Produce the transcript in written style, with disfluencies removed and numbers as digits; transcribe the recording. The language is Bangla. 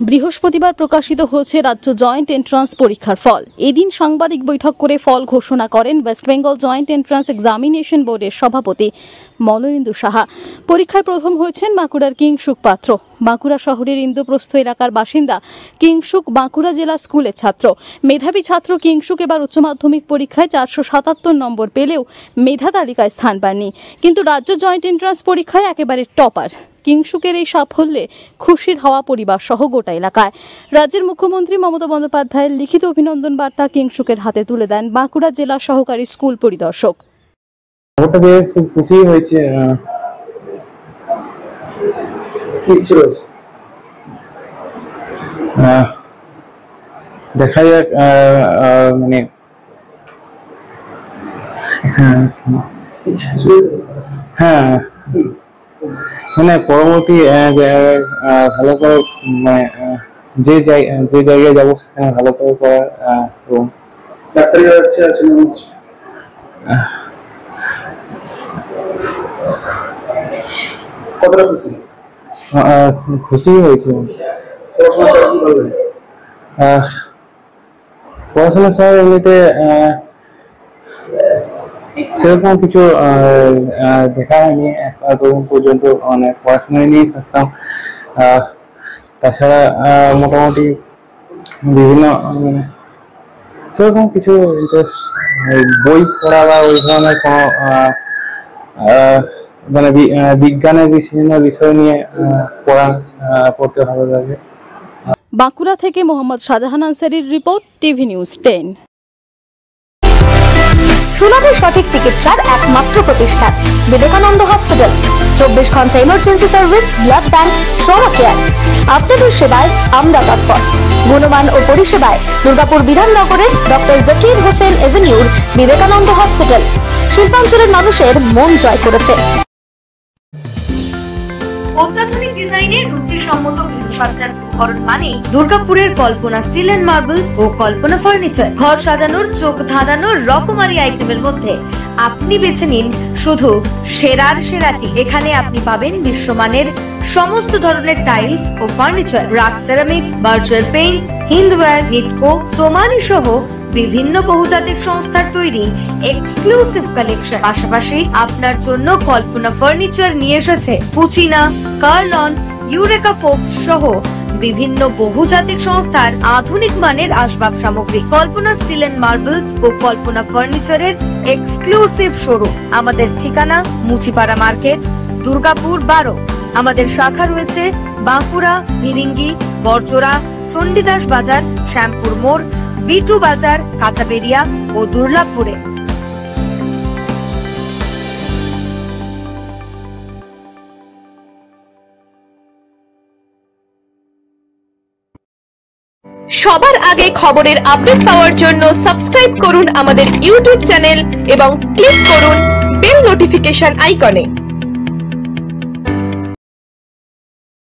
বৃহস্পতিবার প্রকাশিত হয়েছে রাজ্য জয়েন্ট এন্ট্রান্স পরীক্ষার ফল। এদিন সাংবাদিক বৈঠক করে ফল ঘোষণা করেন West Bengal joint entrance examination বোর্ডের সভাপতি মলয়েন্দু সাহা। পরীক্ষায় প্রথম হয়েছেন বাঁকুড়ার কিংসুক পাত্র। বাঁকুড়া শহরের ইন্দ্রপ্রস্থ এলাকার বাসিন্দা কিংসুক বাঁকুড়া জেলা স্কুলের ছাত্র। মেধাবী ছাত্র কিংসুক এবার উচ্চ মাধ্যমিক পরীক্ষায় 477 নম্বর পেলেও মেধা তালিকায় স্থান পাননি, কিন্তু রাজ্য জয়েন্ট এন্ট্রান্স পরীক্ষায় একেবারে টপার। কিংসুকের এই সাফল্যে খুশির হাওয়া পরিবার সহ গোটা এলাকায়। রাজ্যের মুখ্যমন্ত্রী মমতা বন্দ্যোপাধ্যায়ের লিখিত অভিনন্দন বার্তা কিংসুকের হাতে তুলে দেন বাঁকুড়া জেলা সহকারী স্কুল পরিদর্শক। খুব খুশি হয়েছে। দেখা যাক, মানে হ্যাঁ, মানে পরবর্তী ভালো করে, মানে যে জায়গায় যাবো সেখানে ভালো করে করার এবং ডাক্তারি কতটা খুশি হয়েছে। পড়াশোনার সময় এমনিতে সেরকম কিছু দেখা হয়নি এতদিন পর্যন্ত, মানে পড়াশোনা নিয়েই থাকতাম। তাছাড়া মোটামুটি বিভিন্ন সেরকম কিছু ইন্টারেস্ট, বই পড়া বা ওই ধরনের কোনো মানে বিজ্ঞানের বিভিন্ন বিষয় নিয়ে পড়তে ভালো লাগে। বাঁকুড়া থেকে মোহাম্মদ শাহজাহান আনসারির রিপোর্ট, টিভি নিউজ 10। সুলভে সঠিক চিকিৎসার একমাত্র প্রতিষ্ঠান বিবেকানন্দ হসপিটাল। 24 ঘন্টা emergency service, blood bank, trauma care. আপনাদের সেবায় আমরা তৎপর। গুণমান ও পরিষেবায় দুর্গাপুর বিধাননগরের ডক্টর জাকির হোসেন এভিনিউর বিবেকানন্দ হসপিটাল শিল্পাঞ্চলের মানুষের মন জয় করেছে। অত্যাধুনিক ডিজাইনের রুচিসম্মত গৃহসজ্জার উপকরণ মানে দুর্গাপুরের কল্পনা স্টিল এন্ড মার্বেলস ও কল্পনা ফার্নিচার। ঘর সাজানোর, চোখ ধাঁধানোর রকমারি আইটেমের মধ্যে আপনি বেছে নিন শুধু সেরার সেরাটি। এখানে আপনি পাবেন বিশ্বমানের সমস্ত ধরনের টাইলস ও furniture, RAK ceramics, Berger paints, Hindware, Nitco, Somany সহ বিভিন্ন বহুজাতিক সংস্থার তৈরি এক্সক্লুসিভ কালেকশন। পাশাপাশি আপনার জন্য কল্পনা ফার্নিচার নিয়ে এসেছে পুচিনা, কার্লন, ইউরেকা ফোকস সহ বিভিন্ন বহুজাতিক সংস্থার আধুনিক মানের আসবাব সামগ্রী। কল্পনা স্টিল এন্ড মার্বেলস ও কল্পনা ফার্নিচারের এক্সক্লুসিভ শোরুম। আমাদের ঠিকানা মুচিপাড়া মার্কেট, দুর্গাপুর 12। আমাদের শাখা রয়েছে বাঁকুড়া, হিরিঙ্গি, বরজোড়া, চণ্ডীদাস বাজার, শ্যামপুর মোড়, বিটু বাজার, কাটাবেরিয়া ও দুর্লাভপুরে। সবার আগে খবরের আপডেট পাওয়ার জন্য সাবস্ক্রাইব করুন আমাদের ইউটিউব চ্যানেল এবং ক্লিক করুন বেল নোটিফিকেশন আইকনে।